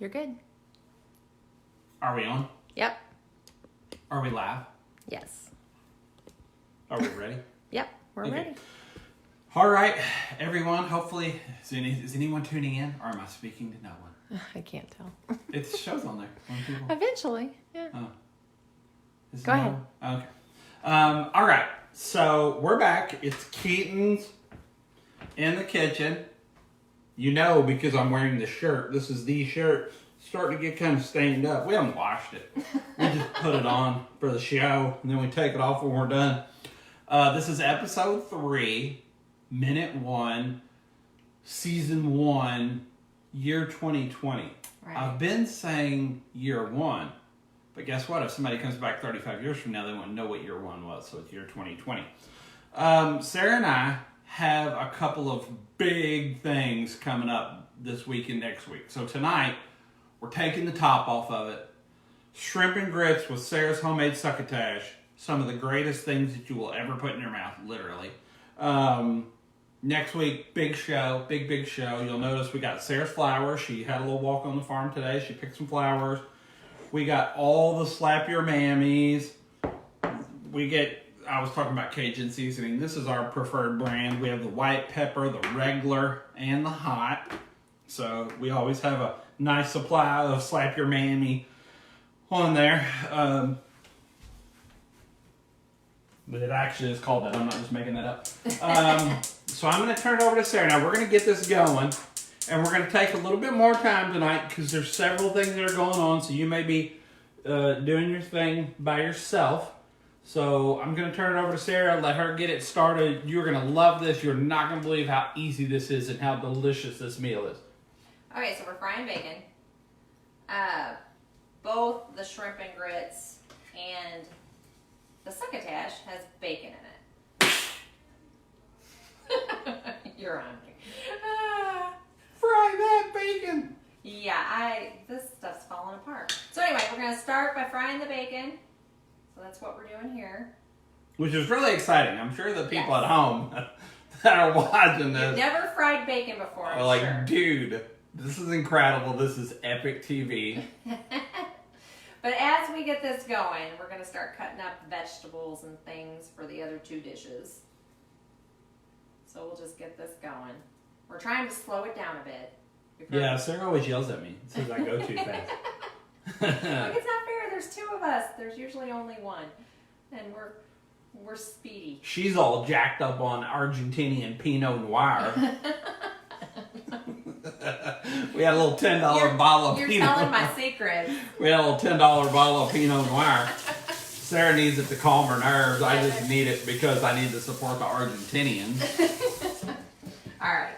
You're good. Are we on? Yep. Are we live? Yes. Are we ready? Yep, we're ready. All right, everyone. Hopefully, is anyone tuning in, or am I speaking to no one? I can't tell. It shows on there. Eventually, yeah. Oh. Go ahead. Okay. All right. So we're back. It's Keeton's in the kitchen. You know, because I'm wearing the shirt. This is the shirt. Starting to get kind of stained up. We haven't washed it. We just put it on for the show, and then we take it off when we're done. This is episode 3, minute 1, season 1, year 2020. Right. I've been saying year 1, but guess what? If somebody comes back 35 years from now, they won't know what year 1 was, so it's year 2020. Sarah and I have a couple of big things coming up this week and next week. So tonight, we're taking the top off of it. Shrimp and grits with Sarah's homemade succotash. Some of the greatest things that you will ever put in your mouth, literally. Next week, big show, big show. You'll notice we got Sarah's flowers. She had a little walk on the farm today. She picked some flowers. We got all the slap your mammies. I was talking about Cajun seasoning. This is our preferred brand. We have the white pepper, the regular, and the hot. So we always have a nice supply of slap your mammy on there. But it actually is called that. I'm not just making that up. So I'm going to turn it over to Sarah. Now we're going to get this going. And we're going to take a little bit more time tonight because there's several things that are going on. So you may be doing your thing by yourself. So I'm going to turn it over to Sarah, let her get it started. You're going to love this. You're not going to believe how easy this is and how delicious this meal is. Okay, so we're frying bacon. Both the shrimp and grits and the succotash has bacon in it. You're hungry. Fry that bacon! Yeah, this stuff's falling apart. So anyway, we're going to start by frying the bacon. So that's what we're doing here. Which is really exciting. I'm sure the people at home that are watching this You've never fried bacon before, are like, sure. dude, this is incredible. This is epic TV. But as we get this going, we're going to start cutting up vegetables and things for the other 2 dishes. So we'll just get this going. We're trying to slow it down a bit. Yeah, Sarah always yells at me. Says I go too fast. Look, it's not fair. There's 2 of us. There's usually only 1. And we're speedy. She's all jacked up on Argentinian Pinot Noir. We had a little $10 bottle of Pinot You're telling my secrets. We had a little $10 bottle of Pinot Noir. Sarah needs it to calm her nerves. I just need it because I need to support the Argentinians. All right.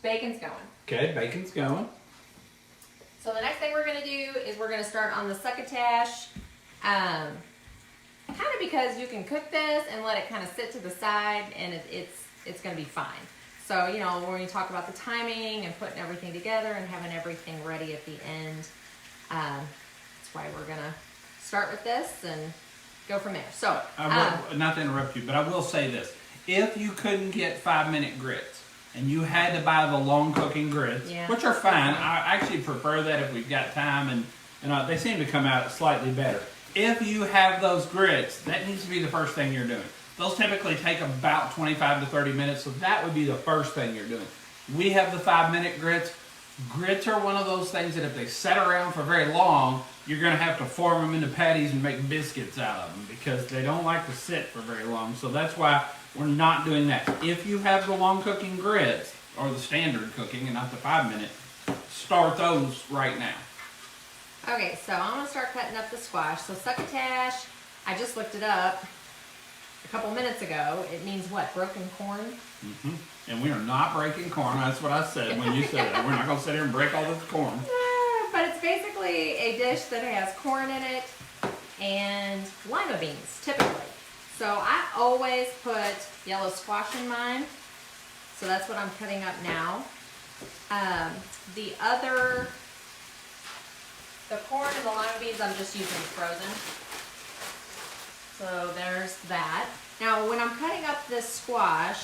Bacon's going. Okay, bacon's going. So the next thing we're going to do is we're going to start on the succotash. Kind of because you can cook this and let it kind of sit to the side and it's going to be fine. So, you know, when we talk about the timing and putting everything together and having everything ready at the end, that's why we're going to start with this and go from there. So, not to interrupt you, but I will say this. If you couldn't get 5-minute grits and you had to buy the long cooking grits, which are fine. I actually prefer that if we've got time and they seem to come out slightly better. If you have those grits, that needs to be the first thing you're doing. Those typically take about 25 to 30 minutes, so that would be the first thing you're doing. We have the 5-minute grits. Grits are one of those things that if they sit around for very long, you're going to have to form them into patties and make biscuits out of them because they don't like to sit for very long. So that's why we're not doing that. If you have the long cooking grits, or the standard cooking and not the 5-minute, start those right now. Okay, so I'm going to start cutting up the squash. So succotash, I just looked it up a couple minutes ago. It means what? Broken corn? Mm-hmm. And we are not breaking corn. That's what I said when you said that. We're not going to sit here and break all this corn. But it's basically a dish that has corn in it and lima beans, typically. So I always put yellow squash in mine. So that's what I'm cutting up now. The corn and the lima beans I'm just using frozen. So there's that. Now when I'm cutting up this squash,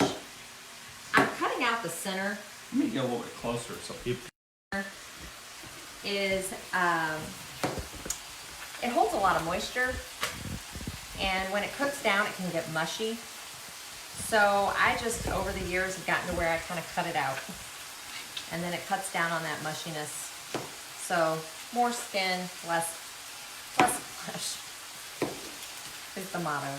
I'm cutting out the center. Let me get a little bit closer so people... is it holds a lot of moisture, and when it cooks down, it can get mushy. So I just, over the years, have gotten to where I kind of cut it out. And then it cuts down on that mushiness. So more skin, less flesh is the motto.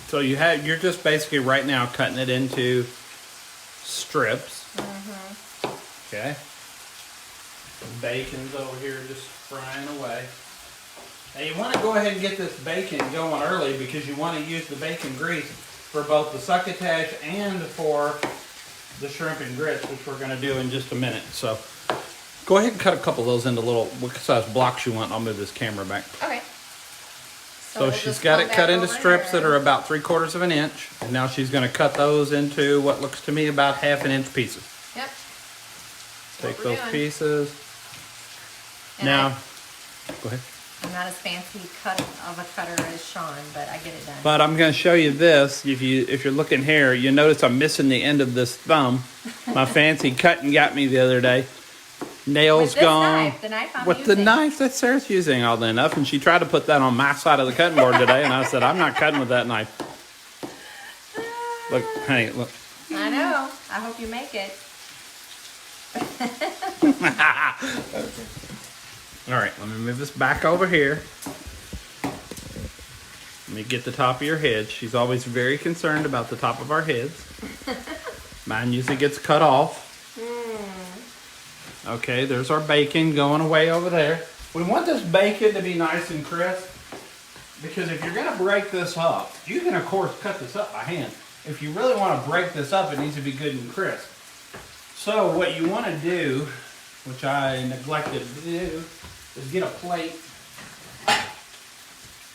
So you're just basically right now cutting it into strips. Okay. The bacon's over here just frying away. Now you want to go ahead and get this bacon going early because you want to use the bacon grease for both the succotash and for the shrimp and grits, which we're going to do in just a minute. So go ahead and cut a couple of those into little, what size blocks you want. I'll move this camera back. Okay. So we'll she's just got come it cut back into over strips here. that are about 3/4 of an inch. And now she's going to cut those into what looks to me about 1/2 inch pieces. Yep. Take What we're those doing. pieces. And Now, go ahead. I'm not as fancy of a cutter as Shawn, but I get it done. But I'm going to show you this. If you're looking here, you notice I'm missing the end of this thumb. My fancy cutting got me the other day. Nails With this gone. knife, the knife I'm With the using. knife that Sarah's using, oddly enough, and she tried to put that on my side of the cutting board today, and I said, I'm not cutting with that knife. Look, hey, look. I know. I hope you make it. All right, let me move this back over here. Let me get the top of your head. She's always very concerned about the top of our heads. Mine usually gets cut off. Okay, there's our bacon going away over there. We want this bacon to be nice and crisp because if you're going to break this up, you can, of course, cut this up by hand. If you really want to break this up, it needs to be good and crisp. So what you want to do, which I neglected to do, is get a plate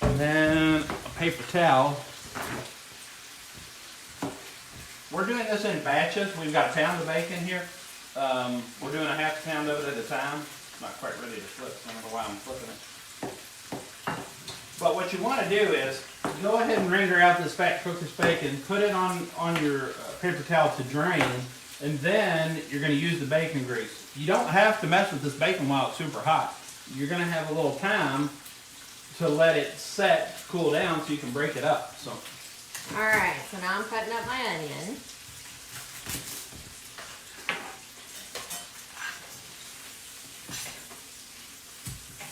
and then a paper towel. We're doing this in batches. We've got a pound of bacon here. We're doing a 1/2 pound of it at a time. Not quite ready to flip, so I don't know why I'm flipping it. But what you want to do is go ahead and render out this fat cook this bacon, put it on your paper towel to drain, and then you're going to use the bacon grease. You don't have to mess with this bacon while it's super hot. You're going to have a little time to let it set, cool down, so you can break it up. So. All right, so now I'm cutting up my onion.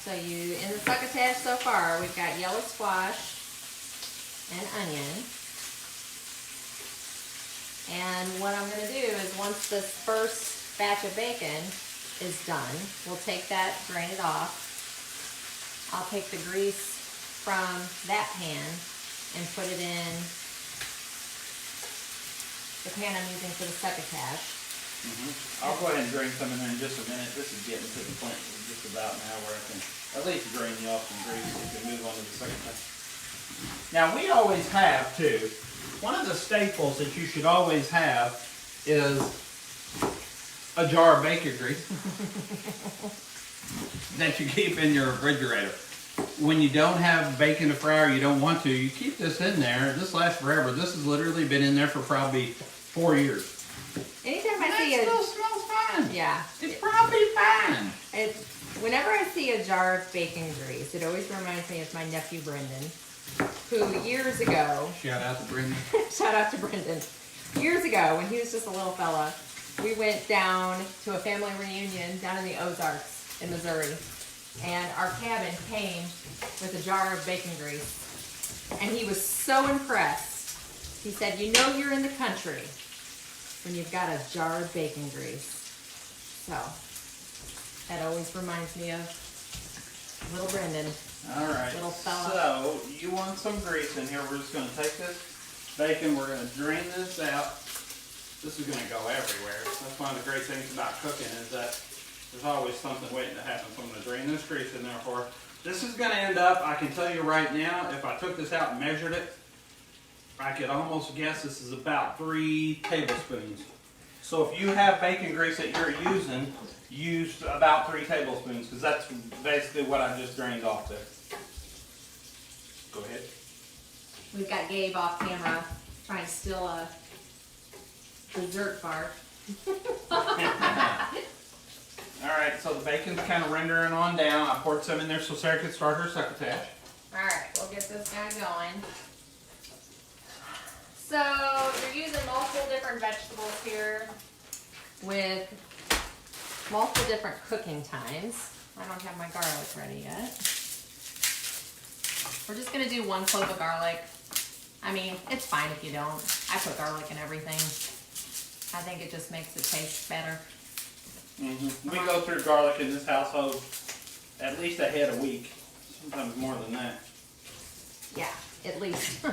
So in the succotash so far, we've got yellow squash and onion. And what I'm going to do is once this first batch of bacon is done, we'll take that, drain it off. I'll take the grease from that pan and put it in the pan I'm using for the succotash. I'll go ahead and drain some in there in just a minute. This is getting to the point where just about now where I can at least drain you off some grease so you can move on to the second thing. Now we always have too, one of the staples that you should always have is a jar of bacon grease that you keep in your refrigerator. When you don't have bacon to fry or you don't want to, you keep this in there. This lasts forever. This has literally been in there for probably 4 years. Anytime I That see still smells fine. yeah, It's probably fine. whenever I see a jar of bacon grease, it always reminds me of my nephew Brendan, who years ago, Shout out to Brendan. shout out to Brendan, years ago when he was just a little fella, we went down to a family reunion down in the Ozarks in Missouri, and our cabin came with a jar of bacon grease, and he was so impressed. He said, "You know you're in the country when you've got a jar of bacon grease." So that always reminds me of little Brendan. All right, Little fella. so you want some grease in here. We're just going to take this bacon, we're going to drain this out. This is going to go everywhere. That's one of the great things about cooking is that there's always something waiting to happen. So I'm going to drain this grease in there for her. This is going to end up, I can tell you right now, if I took this out and measured it, I could almost guess this is about 3 tablespoons. So if you have bacon grease that you're using, use about 3 tablespoons because that's basically what I just drained off there. Go ahead. We've got Gabe off camera trying to steal a dessert bar. Alright, so the bacon's kind of rendering on down. I poured some in there so Sarah could start her succotash. Alright, we'll get this guy going. So, you're using multiple different vegetables here with multiple different cooking times. I don't have my garlic ready yet. We're just going to do 1 clove of garlic. I mean, it's fine if you don't. I put garlic in everything. I think it just makes it taste better. Mm-hmm. We go through garlic in this household at least a head a week. Sometimes more than that. Yeah, at least.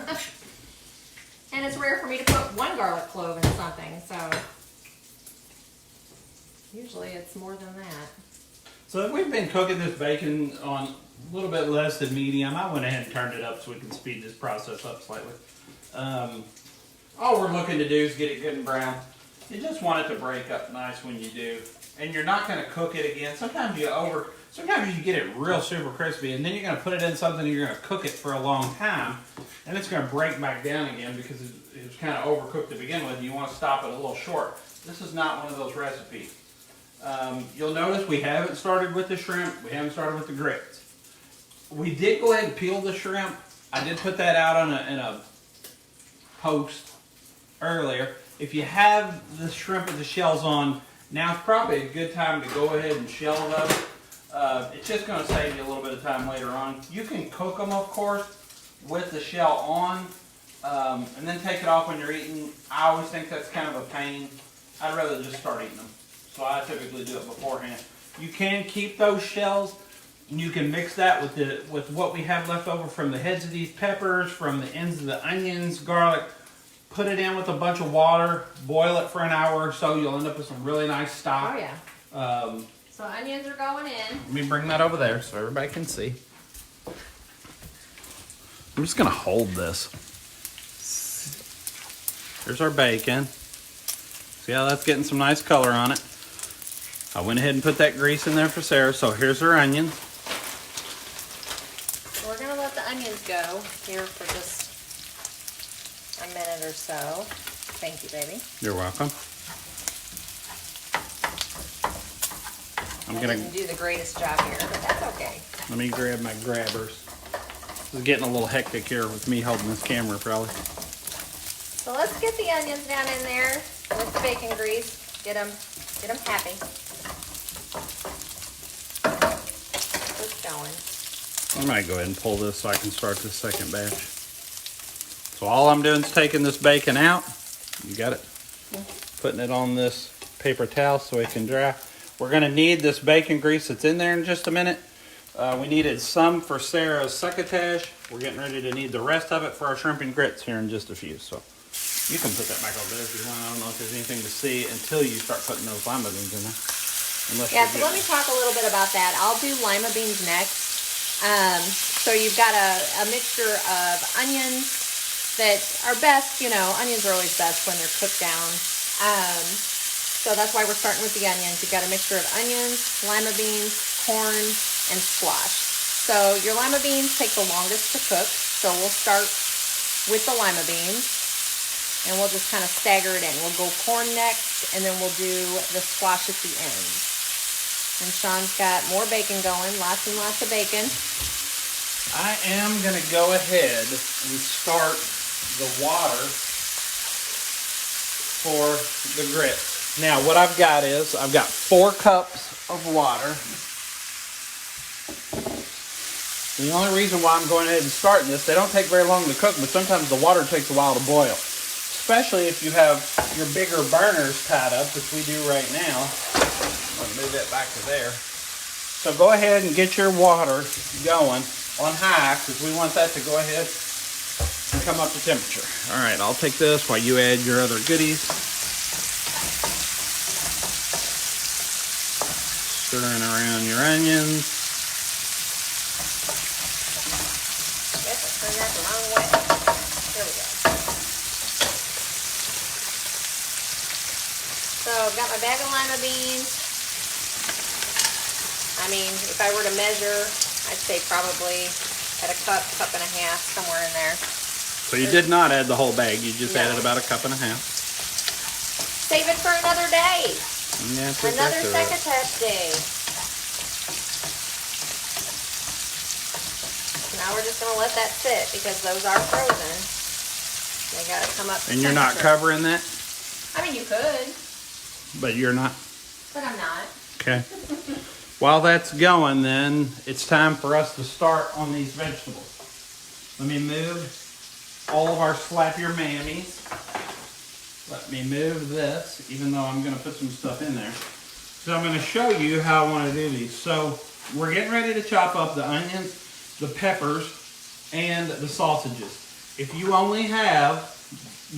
And it's rare for me to put 1 garlic clove in something, so usually it's more than that. So we've been cooking this bacon on a little bit less than medium. I went ahead and turned it up so we can speed this process up slightly. All we're looking to do is get it good and brown. You just want it to break up nice when you do. And you're not going to cook it again. Sometimes you get it real super crispy, and then you're going to put it in something and you're going to cook it for a long time, and it's going to break back down again because it was kind of overcooked to begin with. You want to stop it a little short. This is not one of those recipes. You'll notice we haven't started with the shrimp. We haven't started with the grits. We did go ahead and peel the shrimp. I did put that out in a post earlier. If you have the shrimp with the shells on, now's probably a good time to go ahead and shell those. It's just going to save you a little bit of time later on. You can cook them, of course, with the shell on, and then take it off when you're eating. I always think that's kind of a pain. I'd rather just start eating them. So I typically do it beforehand. You can keep those shells, and you can mix that with what we have left over from the heads of these peppers, from the ends of the onions, garlic. Put it in with a bunch of water, boil it for an hour or so. You'll end up with some really nice stock. Oh yeah. So onions are going in. Let me bring that over there so everybody can see. I'm just gonna hold this. Here's our bacon. See how that's getting some nice color on it. I went ahead and put that grease in there for Sarah. So here's her onions. We're gonna let the onions go here for just a minute or so. Thank you, baby. You're welcome. I didn't do the greatest job here, but that's okay. Let me grab my grabbers. It's getting a little hectic here with me holding this camera, probably. So let's get the onions down in there with the bacon grease. Get them happy. Just going. I might go ahead and pull this so I can start the second batch. So all I'm doing is taking this bacon out. You got it? Putting it on this paper towel so it can dry. We're going to need this bacon grease that's in there in just a minute. We needed some for Sarah's succotash. We're getting ready to need the rest of it for our shrimp and grits here in just a few. So you can put that back over there if you want. I don't know if there's anything to see until you start putting those lima beans in there. Yeah, so let me talk a little bit about that. I'll do lima beans next. So you've got a mixture of onions that are best, onions are always best when they're cooked down. So that's why we're starting with the onions. You've got a mixture of onions, lima beans, corn, and squash. So your lima beans take the longest to cook. So we'll start with the lima beans and we'll just kind of stagger it in. We'll go corn next and then we'll do the squash at the end. And Shawn's got more bacon going, lots and lots of bacon. I am going to go ahead and start the water for the grits. Now what I've got is, I've got 4 cups of water. The only reason why I'm going ahead and starting this, they don't take very long to cook, but sometimes the water takes a while to boil. Especially if you have your bigger burners tied up, which we do right now. I'll move that back to there. So go ahead and get your water going on high, because we want that to go ahead and come up to temperature. All right, I'll take this while you add your other goodies. Stirring around your onions. Yes, I turned that the wrong way. There we go. So I've got my bag of lima beans. I mean, if I were to measure, I'd say probably at a cup, cup and a half, somewhere in there. So you did not add the whole bag, you just added about a cup and a half. Save it for another day. Yeah, Another succotash day. Now we're just going to let that sit because those are frozen. They got to come up to And you're not temperature. covering that? I mean, you could, But you're not? but I'm not. Okay. While that's going, then, it's time for us to start on these vegetables. Let me move all of our slap your mammies. Let me move this, even though I'm going to put some stuff in there. So I'm going to show you how I want to do these. So we're getting ready to chop up the onions, the peppers, and the sausages. If you only have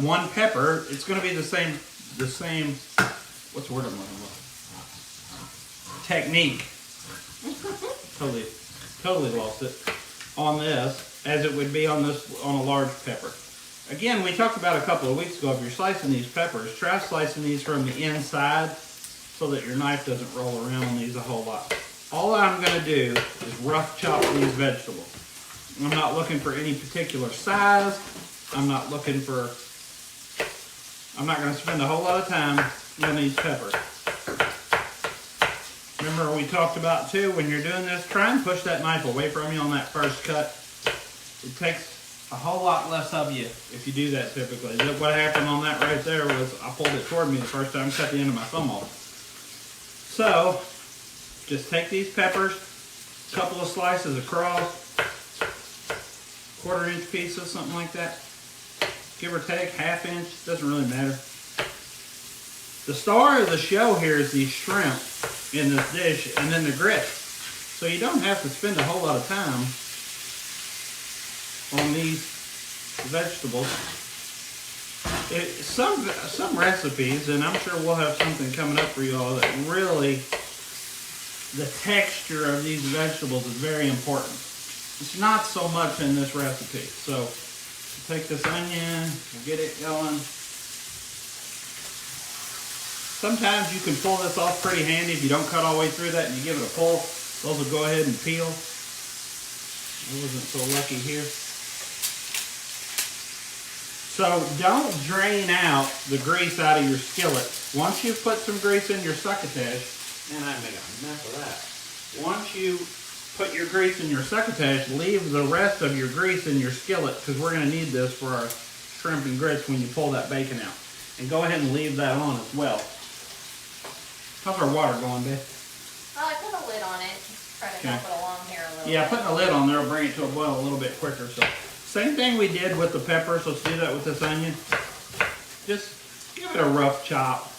one pepper, it's going to be the same, what's the word I'm looking for? Technique. Totally lost it on this, as it would be on a large pepper. Again, we talked about a couple of weeks ago, if you're slicing these peppers, try slicing these from the inside so that your knife doesn't roll around on these a whole lot. All I'm going to do is rough chop these vegetables. I'm not looking for any particular size. I'm not going to spend a whole lot of time on these peppers. Remember we talked about too, when you're doing this, try and push that knife away from you on that first cut. It takes a whole lot less of you if you do that typically. What happened on that right there was I pulled it toward me the first time, cut the end of my thumb off. So, just take these peppers, a couple of slices across, 1/4 inch pieces, something like that. Give or take, 1/2 inch, doesn't really matter. The star of the show here is these shrimp in this dish, and then the grits. So you don't have to spend a whole lot of time on these vegetables. Some recipes, and I'm sure we'll have something coming up for you all, that really, the texture of these vegetables is very important. It's not so much in this recipe. So take this onion, we'll get it going. Sometimes you can pull this off pretty handy if you don't cut all the way through that and you give it a pull. Those will go ahead and peel. I wasn't so lucky here. So don't drain out the grease out of your skillet. Once you put some grease in your succotash, and I made a mess of that. Once you put your grease in your succotash, leave the rest of your grease in your skillet, because we're going to need this for our shrimp and grits when you pull that bacon out. And go ahead and leave that on as well. How's our water going, babe? Well, I put a lid on it. Try to help it along here a little bit. Yeah, putting a lid on there will bring it to a boil a little bit quicker. So, same thing we did with the peppers. Let's do that with this onion. Just give it a rough chop.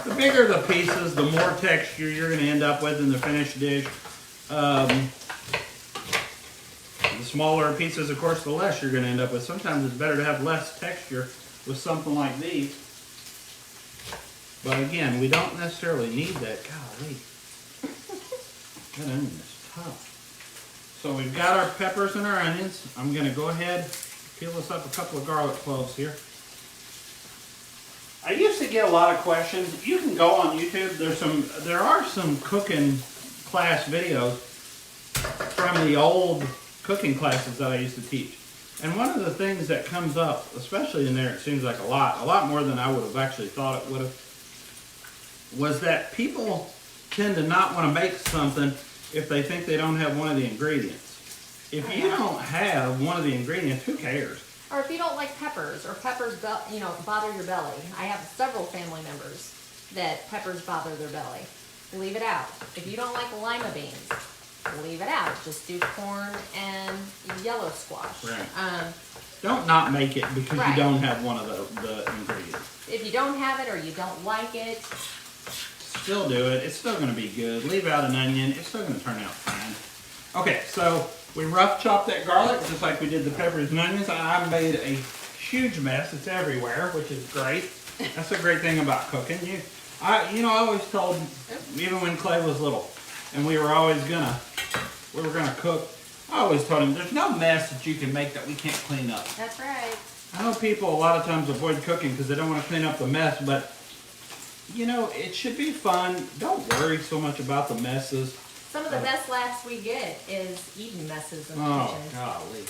The bigger the pieces, the more texture you're going to end up with in the finished dish. The smaller pieces, of course, the less you're going to end up with. Sometimes it's better to have less texture with something like these. But again, we don't necessarily need that. Golly. That onion is tough. So we've got our peppers and our onions. I'm going to go ahead, peel this up a couple of garlic cloves here. I used to get a lot of questions. You can go on YouTube. There are some cooking class videos from the old cooking classes that I used to teach. And one of the things that comes up, especially in there, it seems like a lot more than I would have actually thought it would have, was that people tend to not want to make something if they think they don't have one of the ingredients. If you don't have one of the ingredients, who cares? Or if you don't like peppers, or peppers, bother your belly. I have several family members that peppers bother their belly. Leave it out. If you don't like lima beans, leave it out. Just do corn and yellow squash. Right. Don't not make it because you don't have one of the ingredients. If you don't have it or you don't like it, still do it. It's still going to be good. Leave out an onion. It's still going to turn out fine. Okay, so we rough chopped that garlic just like we did the peppers and onions. I made a huge mess. It's everywhere, which is great. That's a great thing about cooking. I always told, even when Clay was little, and we were gonna cook, I always told him, there's no mess that you can make that we can't clean up. that's right. I know people a lot of times avoid cooking because they don't want to clean up the mess, but it should be fun. Don't worry so much about the messes. Some of the best laughs we get is eating messes in the kitchen. Golly.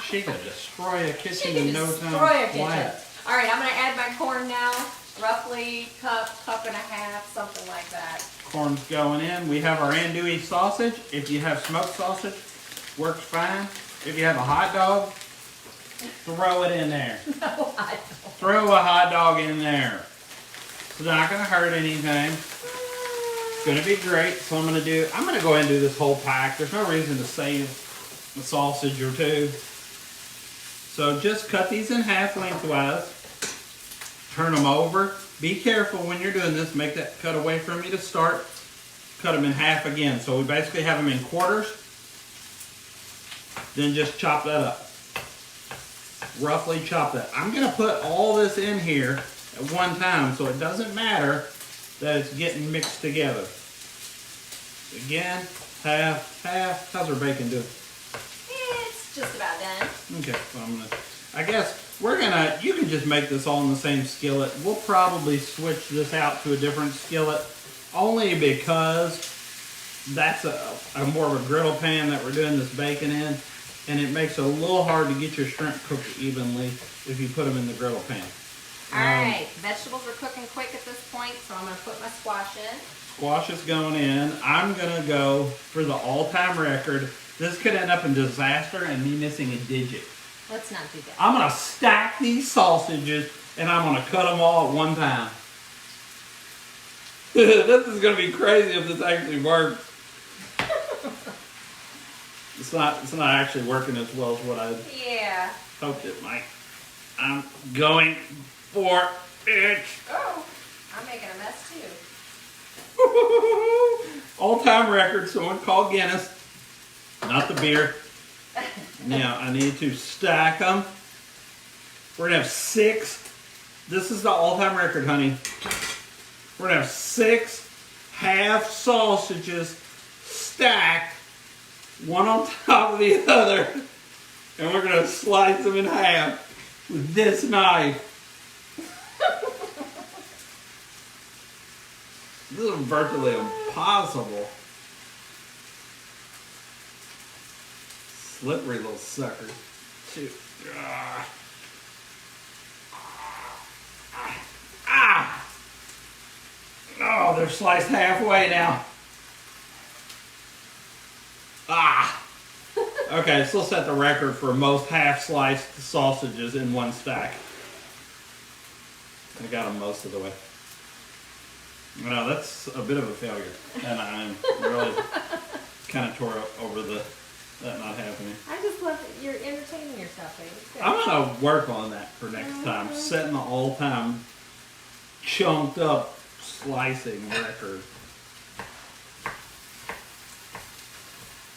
She could destroy a kitchen She can in no time. destroy a kitchen. Flat. All right, I'm going to add my corn now. roughly cup and a half, something like that. Corn's going in. We have our andouille sausage. If you have smoked sausage, works fine. If you have a hot dog, throw it in there. No, I don't. Throw a hot dog in there. It's not going to hurt anything. It's going to be great. So I'm going to go ahead and do this whole pack. There's no reason to save a sausage or two. So just cut these in half lengthwise. Turn them over. Be careful when you're doing this. Make that cut away from you to start. Cut them in half again. So we basically have them in quarters. Then just chop that up. Roughly chop that. I'm going to put all this in here at one time so it doesn't matter that it's getting mixed together. Again, half. How's our bacon doing? It's just about done. Okay, so I guess you can just make this all in the same skillet. We'll probably switch this out to a different skillet only because that's a more of a griddle pan that we're doing this bacon in, and it makes it a little hard to get your shrimp cooked evenly if you put them in the griddle pan. Alright, vegetables are cooking quick at this point, so I'm going to put my squash in. Squash is going in. I'm going to go for the all-time record. This could end up in disaster and me missing a digit. Let's not do that. I'm going to stack these sausages and I'm going to cut them all at one time. This is going to be crazy if this actually works. It's not actually working as well as what I hoped it might. I'm going for it. Oh, I'm making a mess too. All-time record, someone called Guinness. Not the beer. Now, I need to stack them. We're going to have 6. This is the all-time record, honey. We're going to have 6 half sausages stacked, one on top of the other. And we're going to slice them in half with this knife. This is virtually impossible. Slippery little suckers. Shoot. Oh, they're sliced halfway now. Okay, so we'll set the record for most half-sliced sausages in one stack. I got them most of the way. No, that's a bit of a failure, and I'm really kind of tore up over that not happening. I just love that you're entertaining yourself, baby. It's good. I'm going to work on that for next time, setting the all-time chunked up slicing record.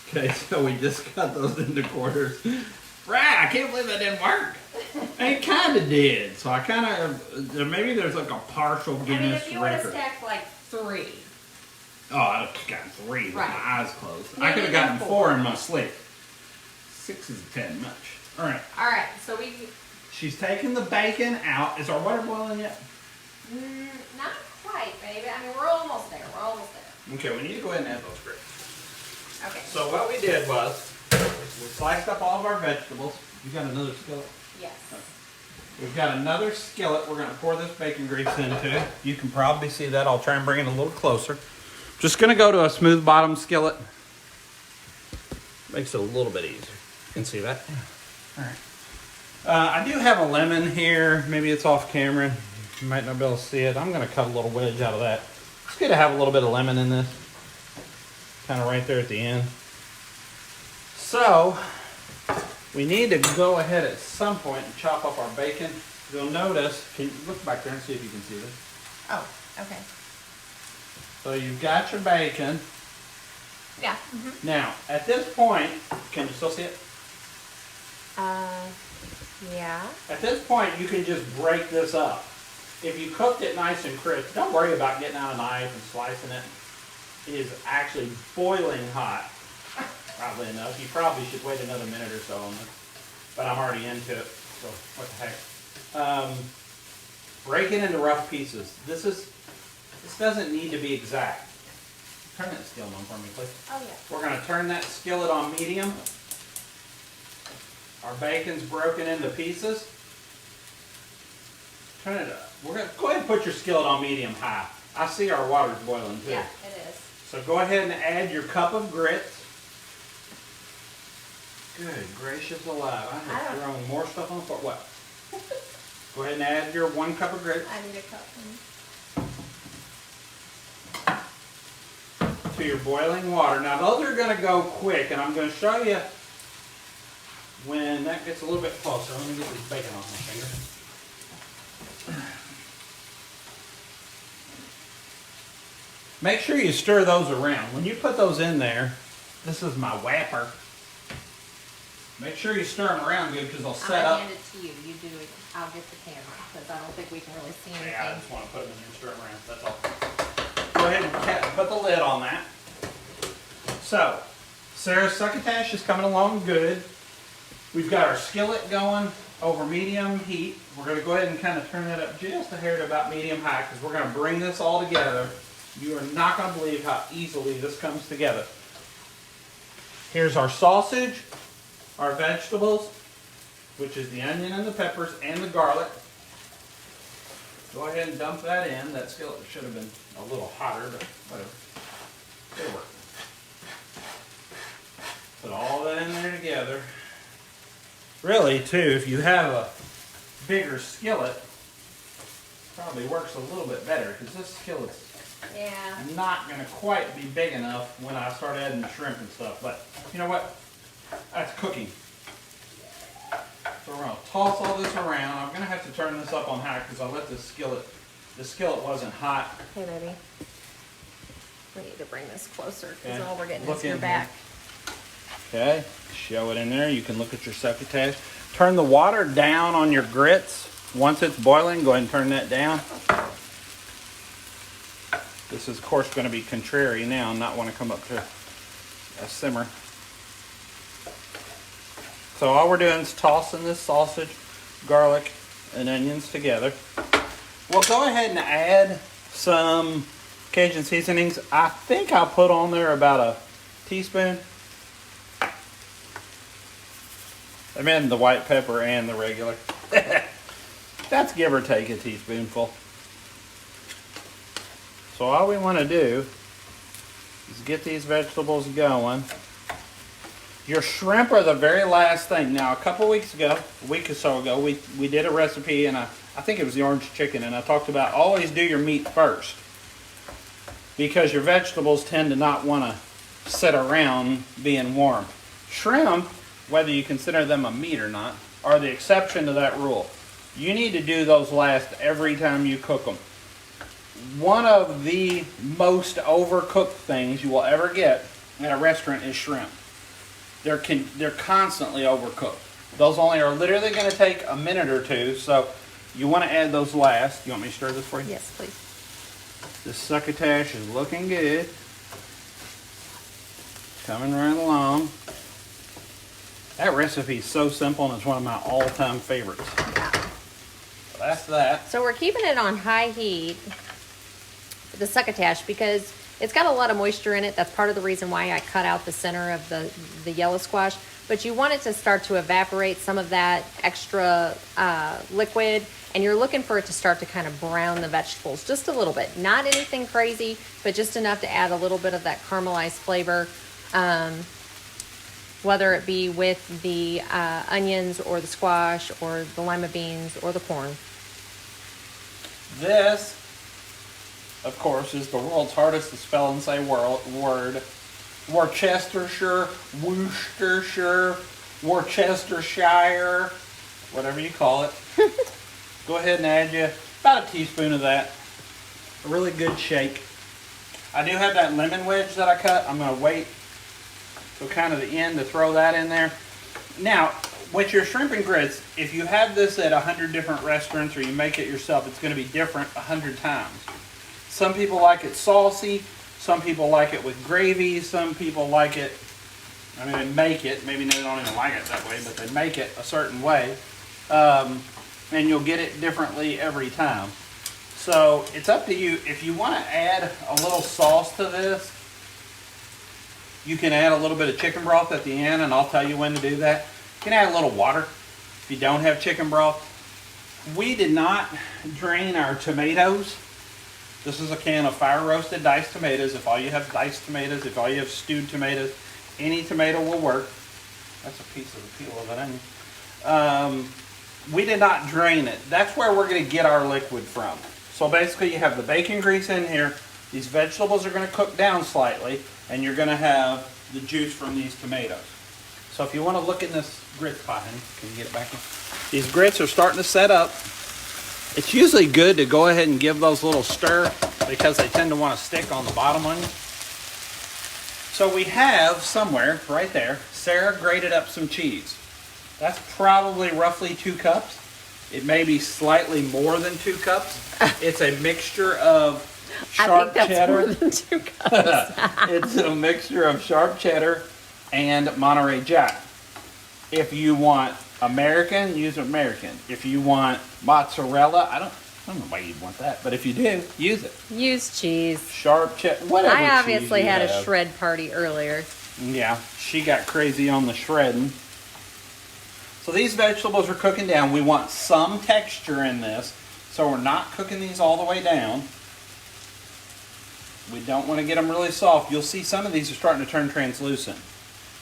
Okay, so we just cut those into quarters. Right, I can't believe that didn't work. It kind of did. So I kind of, maybe there's like a partial Guinness if you would have record. stacked like 3. Oh, I'd have gotten 3 with Right. my eyes closed. Maybe I could have then gotten 4. 4 in my sleep. 6 is 10 much. All right. Alright, so we... She's taking the bacon out. Is our water boiling yet? not quite, baby. I mean, we're almost there. We're almost there. Okay, we need to go ahead and add those grits. Okay. So what we did was, we sliced up all of our vegetables. You got another skillet? Yes. We've got another skillet we're going to pour this bacon grease into. You can probably see that. I'll try and bring it a little closer. Just going to go to a smooth bottom skillet. Makes it a little bit easier. You can see that. All right. I do have a lemon here. Maybe it's off camera. You might not be able to see it. I'm going to cut a little wedge out of that. It's good to have a little bit of lemon in this. Kind of right there at the end. So, we need to go ahead at some point and chop up our bacon. You'll notice, can you look back there and see if you can see this? Oh, okay. So you've got your bacon. Yeah. Now, at this point, can you still see it? Yeah. At this point, you can just break this up. If you cooked it nice and crisp, don't worry about getting out a knife and slicing it. It is actually boiling hot, probably enough. You probably should wait another minute or so on it. But I'm already into it, so what the heck. Break it into rough pieces. This doesn't need to be exact. Turn that skillet on for me, please. Oh, yeah. We're going to turn that skillet on medium. Our bacon's broken into pieces. Turn it up. we're going to go ahead and put your skillet on medium high. I see our water's boiling too. Yeah, it is. So go ahead and add your cup of grits. Good gracious alive. I have thrown more stuff on the floor. What? Go ahead and add your 1 cup of grits. I need a cup. To your boiling water. Now those are going to go quick, and I'm going to show you when that gets a little bit closer. Let me get this bacon off my finger. Make sure you stir those around. When you put those in there, this is my whapper. Make sure you stir them around good because they'll set up. I'll hand it to you. You do it. I'll get the camera because I don't think we can really see anything. Yeah, I just want to put them in here and stir them around. That's all. Go ahead and put the lid on that. So, Sarah's succotash is coming along good. We've got our skillet going over medium heat. We're going to go ahead and kind of turn that up just a hair to about medium high because we're going to bring this all together. You are not going to believe how easily this comes together. Here's our sausage, our vegetables, which is the onion and the peppers and the garlic. Go ahead and dump that in. That skillet should have been a little hotter, but whatever. It'll work. Put all that in there together. Really, too, if you have a bigger skillet, probably works a little bit better because this skillet's not going to quite be big enough when I start adding the shrimp and stuff. But you know what? That's cooking. So we're going to toss all this around. I'm going to have to turn this up on high because I let the skillet wasn't hot. Hey, baby. We need to bring this closer because Okay. all we're getting Look is your in back. Okay, show it in there. You can look at your succotash. Turn the water down on your grits. Once it's boiling, go ahead and turn that down. This is, of course, going to be contrary now, not want to come up to a simmer. So all we're doing is tossing this sausage, garlic, and onions together. We'll go ahead and add some Cajun seasonings. I think I'll put on there about a teaspoon. I mean the white pepper and the regular. That's give or take a teaspoonful. So all we want to do is get these vegetables going. Your shrimp are the very last thing. Now, a couple weeks ago, a week or so ago, we did a recipe, and I think it was the orange chicken, and I talked about always do your meat first because your vegetables tend to not want to sit around being warm. Shrimp, whether you consider them a meat or not, are the exception to that rule. You need to do those last every time you cook them. One of the most overcooked things you will ever get at a restaurant is shrimp. They're constantly overcooked. Those only are literally going to take a minute or two, so you want to add those last. You want me to stir this for you? Yes, please. This succotash is looking good. Coming right along. That recipe is so simple and it's one of my all-time favorites. Yeah. So that's that. So we're keeping it on high heat, the succotash, because it's got a lot of moisture in it. That's part of the reason why I cut out the center of the yellow squash. But you want it to start to evaporate some of that extra liquid, and you're looking for it to start to kind of brown the vegetables just a little bit. Not anything crazy, but just enough to add a little bit of that caramelized flavor, whether it be with the onions or the squash or the lima beans or the corn. This, of course, is the world's hardest to spell and say word. Worcestershire, Worcestershire, Worcestershire, whatever you call it. Go ahead and add you about a teaspoon of that. A really good shake. I do have that lemon wedge that I cut. I'm going to wait till kind of the end to throw that in there. Now, with your shrimp and grits, if you have this at 100 different restaurants or you make it yourself, it's going to be different 100 times. Some people like it saucy. Some people like it with gravy. Some people like it, I mean, they make it. Maybe they don't even like it that way, but they make it a certain way. And you'll get it differently every time. So it's up to you. If you want to add a little sauce to this, you can add a little bit of chicken broth at the end, and I'll tell you when to do that. You can add a little water if you don't have chicken broth. we did not drain our tomatoes. This is a can of fire roasted diced tomatoes. If all you have diced tomatoes, if all you have stewed tomatoes, any tomato will work. That's a piece of the peel of an onion. We did not drain it. That's where we're going to get our liquid from. So basically you have the bacon grease in here. These vegetables are going to cook down slightly, and you're going to have the juice from these tomatoes. So if you want to look in this grits pot, honey, can you get it back in? These grits are starting to set up. It's usually good to go ahead and give those a little stir because they tend to want to stick on the bottom on you. So we have somewhere, right there, Sarah grated up some cheese. That's probably roughly 2 cups. It may be slightly more than 2 cups. It's a mixture of sharp cheddar. More than 2 cups. It's a mixture of sharp cheddar and Monterey Jack. If you want American, use American. If you want mozzarella, I don't know why you'd want that, but if you do, use it. Use cheese. Sharp cheddar, whatever. I obviously cheese you had a have. shred party earlier. Yeah, she got crazy on the shredding. So these vegetables are cooking down. We want some texture in this, so we're not cooking these all the way down. We don't want to get them really soft. You'll see some of these are starting to turn translucent,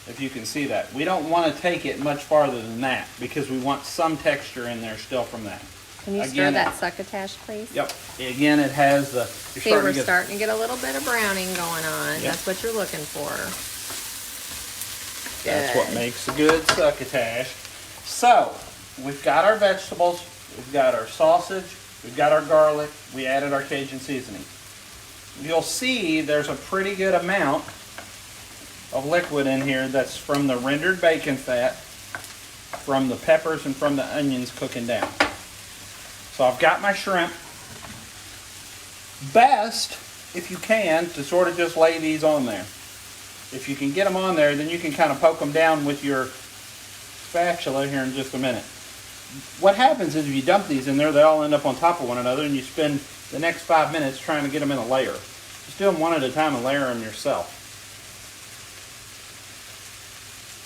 if you can see that. We don't want to take it much farther than that because we want some texture in there still from that. Can you stir that succotash, please? Yep. Again, it has the... See, we're starting to get a little bit of browning going on. Yep. That's what you're looking for. Good. That's what makes a good succotash. So, we've got our vegetables, we've got our sausage, we've got our garlic, we added our Cajun seasoning. You'll see there's a pretty good amount of liquid in here that's from the rendered bacon fat, from the peppers, and from the onions cooking down. So I've got my shrimp. Best, if you can, to sort of just lay these on there. If you can get them on there, then you can kind of poke them down with your spatula here in just a minute. What happens is if you dump these in there, they all end up on top of one another, and you spend the next 5 minutes trying to get them in a layer. Just do them one at a time and layer them yourself.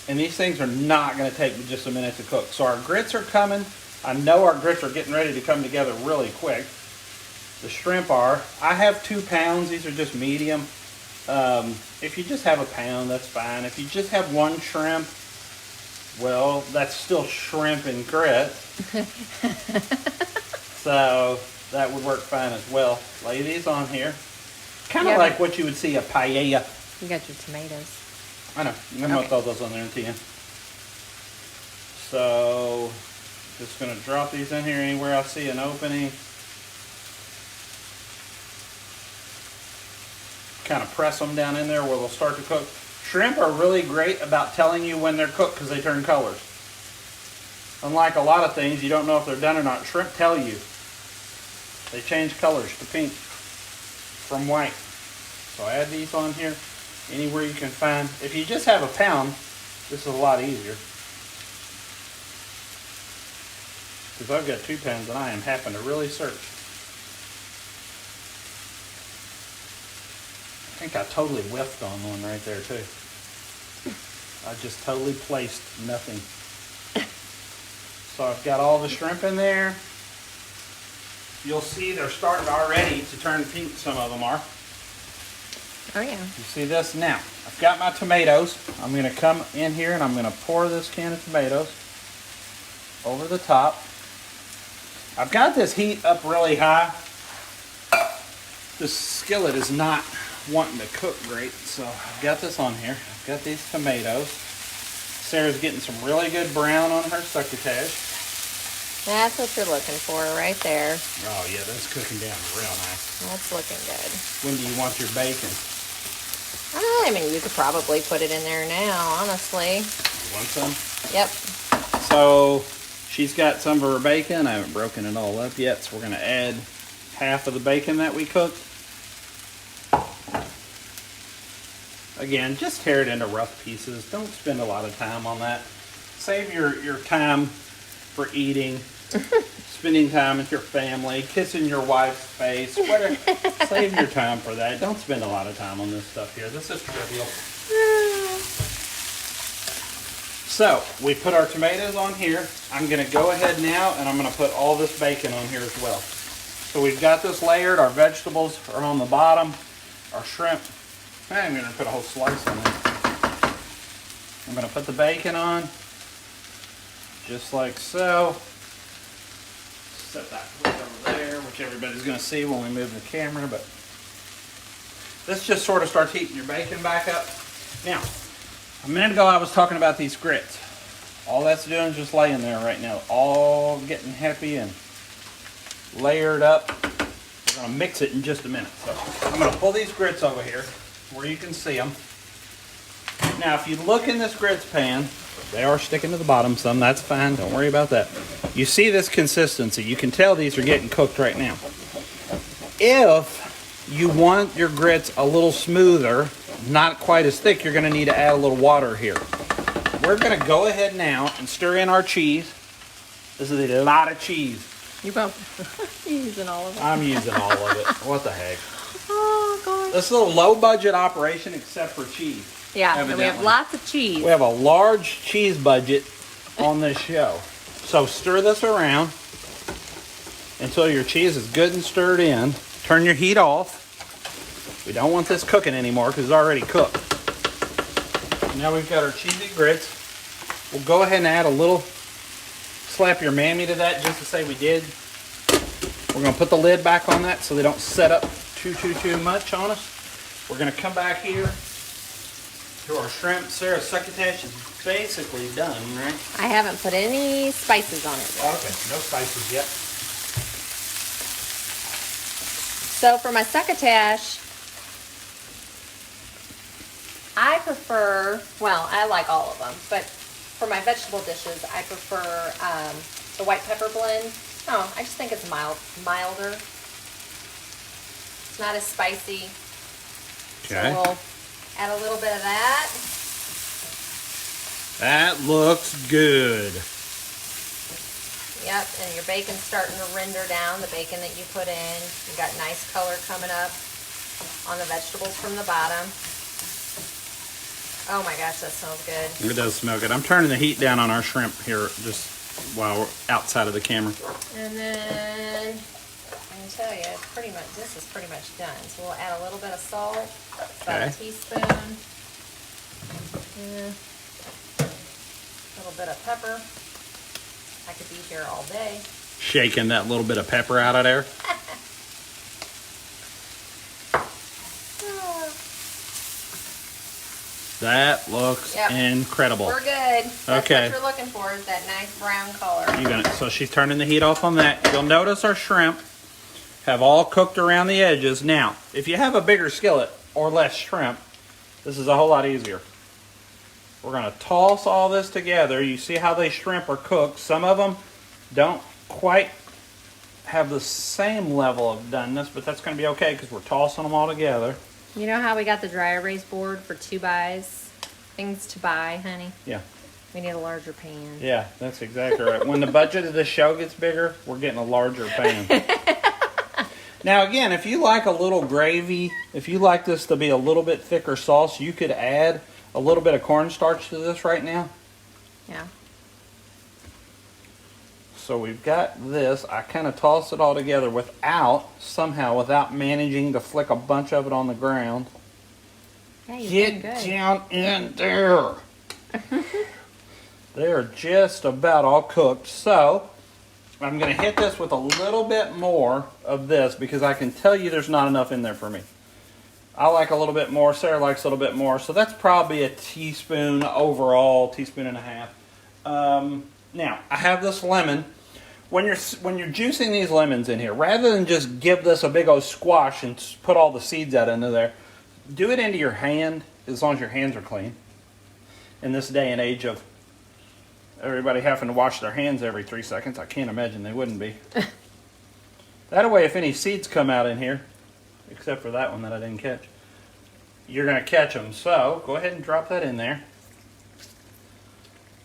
And these things are not going to take just a minute to cook. So our grits are coming. I know our grits are getting ready to come together really quick. The shrimp are. I have 2 pounds. These are just medium. If you just have a pound, that's fine. If you just have 1 shrimp, well, that's still shrimp and grits. So that would work fine as well. Lay these on here. Kind of like what you would see a paella. You got your tomatoes. I know. I'm going to throw those on there until you. So, just going to drop these in here anywhere I see an opening. Kind of press them down in there where they'll start to cook. Shrimp are really great about telling you when they're cooked because they turn colors. Unlike a lot of things, you don't know if they're done or not. Shrimp tell you. They change colors to pink from white. So add these on here anywhere you can find. If you just have a pound, this is a lot easier. Because I've got 2 pounds and I am having to really search. I think I totally whiffed on one right there too. I just totally placed nothing. So I've got all the shrimp in there. You'll see they're starting already to turn pink, some of them are. Oh yeah. You see this? Now, I've got my tomatoes. I'm going to come in here and I'm going to pour this can of tomatoes over the top. I've got this heat up really high. This skillet is not wanting to cook great, so I've got this on here. I've got these tomatoes. Sarah's getting some really good brown on her succotash. That's what you're looking for right there. Oh yeah, that's cooking down real nice. That's looking good. When do you want your bacon? I mean, you could probably put it in there now, honestly. You want some? Yep. So she's got some of her bacon. I haven't broken it all up yet, so we're going to add half of the bacon that we cooked. Again, just tear it into rough pieces. Don't spend a lot of time on that. Save your time for eating, spending time with your family, kissing your wife's face, whatever. Save your time for that. Don't spend a lot of time on this stuff here. This is trivial. So we put our tomatoes on here. I'm going to go ahead now and I'm going to put all this bacon on here as well. So we've got this layered. Our vegetables are on the bottom. Our shrimp. I'm going to put a whole slice on there. I'm going to put the bacon on, just like so. Set that plate over there, which everybody's going to see when we move the camera. But this just sort of starts heating your bacon back up. Now, a minute ago I was talking about these grits. All that's doing is just laying there right now, all getting happy and layered up. We're going to mix it in just a minute. So I'm going to pull these grits over here where you can see them. Now, if you look in this grits pan, they are sticking to the bottom some. That's fine. Don't worry about that. You see this consistency. You can tell these are getting cooked right now. If you want your grits a little smoother, not quite as thick, you're going to need to add a little water here. We're going to go ahead now and stir in our cheese. This is a lot of cheese. You're using all of it. I'm using all of it. What the heck? Oh, gosh. This is a low-budget operation except for cheese. Yeah, and we have lots of cheese. We have a large cheese budget on this show. So stir this around until your cheese is good and stirred in. Turn your heat off. We don't want this cooking anymore because it's already cooked. Now we've got our cheesy grits. We'll go ahead and add a little slap your mammy to that just to say we did. We're going to put the lid back on that so they don't set up too much on us. We're going to come back here to our shrimp. Sarah's succotash is basically done, right? I haven't put any spices on it yet. Okay, no spices yet. So for my succotash, I prefer, well, I like all of them, but for my vegetable dishes, I prefer the white pepper blend. Oh, I just think it's milder. It's not as spicy. Okay. So we'll add a little bit of that. That looks good. Yep, and your bacon's starting to render down, the bacon that you put in. You got nice color coming up on the vegetables from the bottom. Oh my gosh, that smells good. It does smell good. I'm turning the heat down on our shrimp here just while we're outside of the camera. And then, I can tell you, this is pretty much done. So we'll add a little bit of salt, about a teaspoon. Yeah. A little bit of pepper. I could be here all day. Shaking that little bit of pepper out of there. That looks incredible. We're good. That's okay. what you're looking for, is that nice brown color. So she's turning the heat off on that. You'll notice our shrimp have all cooked around the edges. Now, if you have a bigger skillet or less shrimp, this is a whole lot easier. We're going to toss all this together. You see how they shrimp are cooked. Some of them don't quite have the same level of doneness, but that's going to be okay because we're tossing them all together. You know how we got the dry erase board for 2 buys? Things to buy, honey? Yeah. We need a larger pan. Yeah, that's exactly right. When the budget of the show gets bigger, we're getting a larger pan. Now, again, if you like a little gravy, if you like this to be a little bit thicker sauce, you could add a little bit of cornstarch to this right now. Yeah. So we've got this. I kind of toss it all together without managing to flick a bunch of it on the ground. Yeah, you're Get doing good. down in there. They're just about all cooked. So I'm going to hit this with a little bit more of this because I can tell you there's not enough in there for me. I like a little bit more. Sarah likes a little bit more. So that's probably a teaspoon overall, teaspoon and a half. Now, I have this lemon. When you're juicing these lemons in here, rather than just give this a big old squash and put all the seeds out into there, do it into your hand, as long as your hands are clean. In this day and age of everybody having to wash their hands every 3 seconds, I can't imagine they wouldn't be. That way, if any seeds come out in here, except for that one that I didn't catch, you're going to catch them. So, go ahead and drop that in there.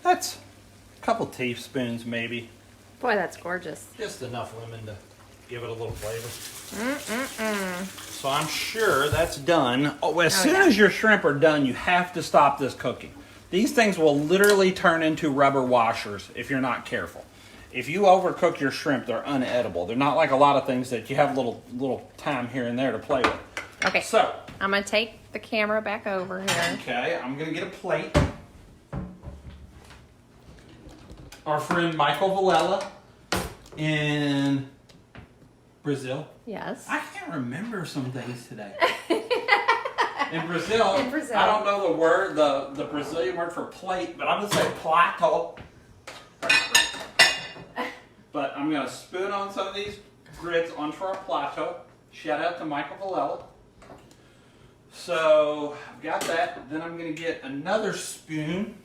That's a couple teaspoons maybe. Boy, that's gorgeous. Just enough lemon to give it a little flavor. So I'm sure that's done. As soon as your shrimp are done, you have to stop this cooking. These things will literally turn into rubber washers if you're not careful. If you overcook your shrimp, they're unedible. They're not like a lot of things that you have little time here and there to play with. Okay. So I'm gonna take the camera back over here. okay, I'm gonna get a plate. Our friend Michael Villela in Brazil. Yes. I can't remember some days today. In Brazil, Brazil. I don't know the word, the Brazilian word for plate, but I'm gonna say plato. But I'm gonna spoon on some of these grits onto our plato. Shout out to Michael Villela. So I've got that. Then I'm gonna get another spoon.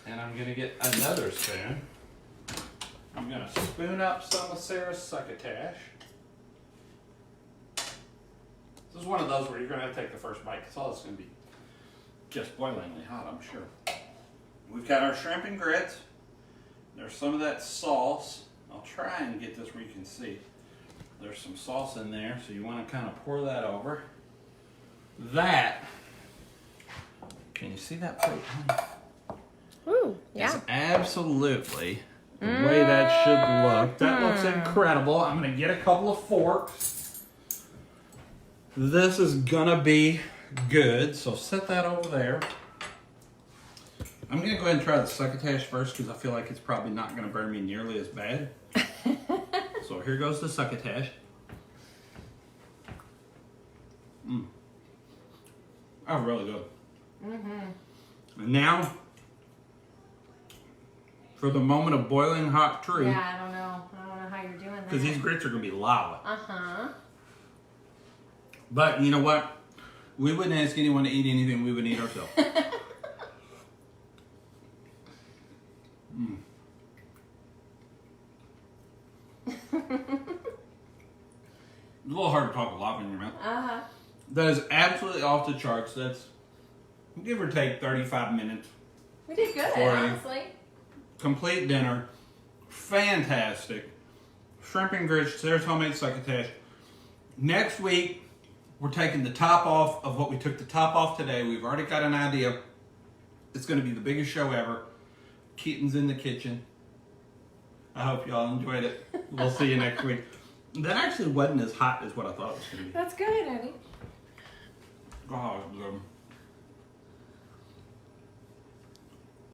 And I'm gonna get another spoon. I'm gonna spoon up some of Sarah's succotash. This is one of those where you're gonna have to take the first bite because all it's gonna be just boilingly hot, I'm sure. We've got our shrimp and grits. There's some of that sauce. I'll try and get this where you can see. There's some sauce in there, so you want to kind of pour that over. That, can you see that plate? Ooh, yeah. It's absolutely the way that should look. That looks incredible. I'm going to get a couple of forks. This is going to be good, so set that over there. I'm going to go ahead and try the succotash first because I feel like it's probably not going to burn me nearly as bad. So here goes the succotash. Oh, really good. And now, for the moment of boiling hot truth. Yeah, I don't know how you're doing that. Because these grits are going to be lava. Uh-huh. But you know what? We wouldn't ask anyone to eat anything we would eat ourselves. It's a little hard to talk with lava in your mouth. Uh-huh. That is absolutely off the charts. That's give or take 35 minutes. We did good, For a honestly. complete dinner. Fantastic. Shrimp and grits, Sarah's homemade succotash. Next week, we're taking the top off of what we took the top off today. We've already got an idea. It's going to be the biggest show ever. Keeton's in the kitchen. I hope y'all enjoyed it. We'll see you next week. That actually wasn't as hot as what I thought it was going to be. That's good, honey. Oh,